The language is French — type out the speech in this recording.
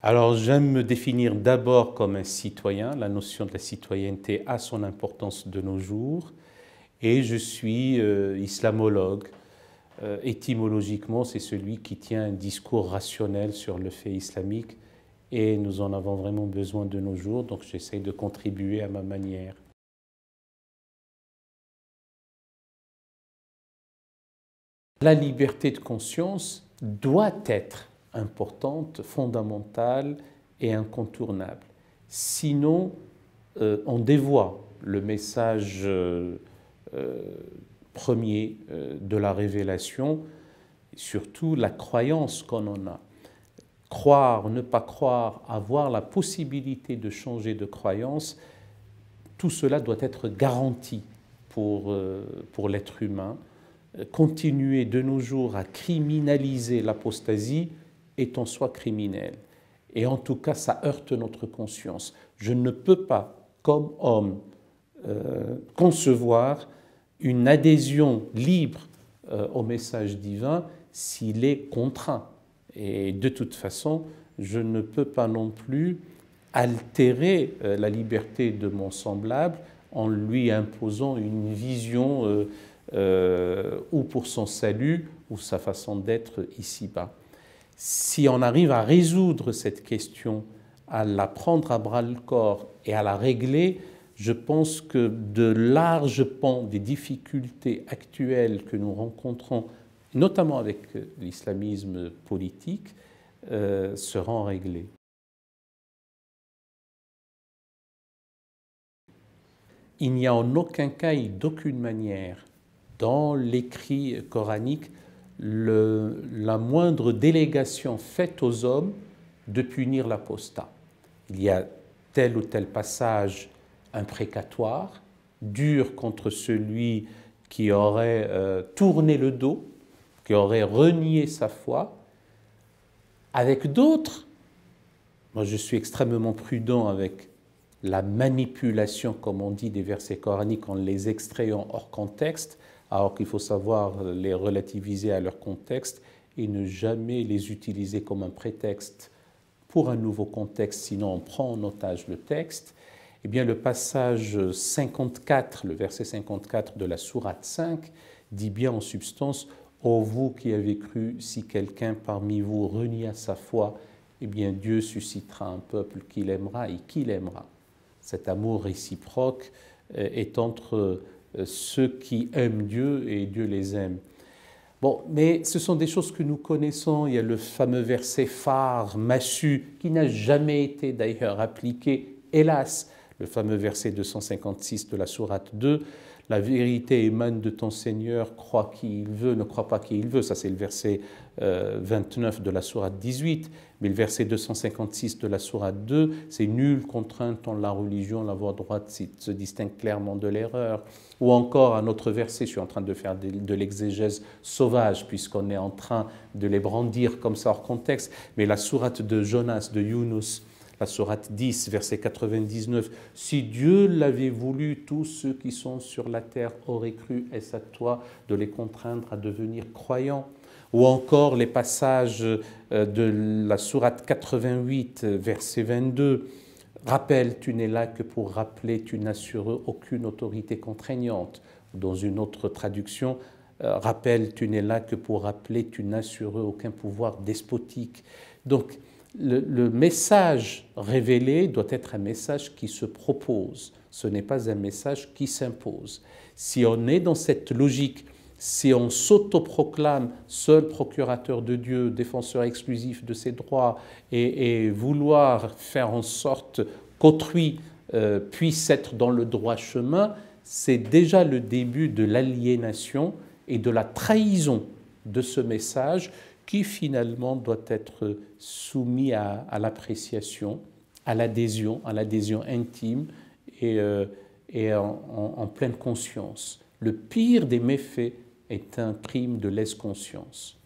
Alors j'aime me définir d'abord comme un citoyen. La notion de la citoyenneté a son importance de nos jours. Et je suis islamologue. Étymologiquement, c'est celui qui tient un discours rationnel sur le fait islamique. Et nous en avons vraiment besoin de nos jours, donc j'essaie de contribuer à ma manière. La liberté de conscience doit être importante, fondamentale et incontournable. Sinon, on dévoie le message premier de la révélation, et surtout la croyance qu'on en a. Croire, ne pas croire, avoir la possibilité de changer de croyance, tout cela doit être garanti pour l'être humain. Continuer de nos jours à criminaliser l'apostasie est en soi criminel. Et en tout cas, ça heurte notre conscience. Je ne peux pas, comme homme, concevoir une adhésion libre au message divin s'il est contraint. Et de toute façon, je ne peux pas non plus altérer la liberté de mon semblable en lui imposant une vision ou pour son salut ou sa façon d'être ici-bas. Si on arrive à résoudre cette question, à la prendre à bras-le-corps et à la régler, je pense que de larges pans des difficultés actuelles que nous rencontrons, notamment avec l'islamisme politique, seront réglées. Il n'y a en aucun cas et d'aucune manière dans l'écrit coranique la moindre délégation faite aux hommes de punir l'apostat. Il y a tel ou tel passage imprécatoire, dur contre celui qui aurait tourné le dos, qui aurait renié sa foi. Avec d'autres, moi je suis extrêmement prudent avec la manipulation, comme on dit, des versets coraniques en les extrayant hors contexte, alors qu'il faut savoir les relativiser à leur contexte et ne jamais les utiliser comme un prétexte pour un nouveau contexte, sinon on prend en otage le texte. Eh bien, le passage 54, le verset 54 de la sourate 5, dit bien en substance « Ô vous qui avez cru, si quelqu'un parmi vous renie à sa foi, eh bien Dieu suscitera un peuple qu'il aimera et qui l'aimera. » Cet amour réciproque est entre ceux qui aiment Dieu et Dieu les aime. Bon, mais ce sont des choses que nous connaissons. Il y a le fameux verset phare, Massu, qui n'a jamais été d'ailleurs appliqué, hélas, le fameux verset 256 de la sourate 2, « La vérité émane de ton Seigneur, crois qui il veut, ne crois pas qui il veut ». Ça, c'est le verset 29 de la sourate 18. Mais le verset 256 de la sourate 2, c'est « Nulle contrainte en la religion, la voie droite se distingue clairement de l'erreur ». Ou encore un autre verset, je suis en train de faire de l'exégèse sauvage, puisqu'on est en train de les brandir comme ça hors contexte, mais la sourate de Jonas, de Yunus, la sourate 10, verset 99, « Si Dieu l'avait voulu, tous ceux qui sont sur la terre auraient cru, est-ce à toi de les contraindre à devenir croyants ?» Ou encore les passages de la sourate 88, verset 22, « Rappelle, tu n'es là que pour rappeler, tu n'as sur eux aucune autorité contraignante. » Dans une autre traduction, « Rappelle, tu n'es là que pour rappeler, tu n'as sur eux aucun pouvoir despotique. » Donc, le message révélé doit être un message qui se propose, ce n'est pas un message qui s'impose. Si on est dans cette logique, si on s'autoproclame seul procurateur de Dieu, défenseur exclusif de ses droits, et vouloir faire en sorte qu'autrui puisse être dans le droit chemin, c'est déjà le début de l'aliénation et de la trahison de ce message qui finalement doit être soumis à l'appréciation, à l'adhésion intime et en pleine conscience. Le pire des méfaits est un crime de lèse-conscience.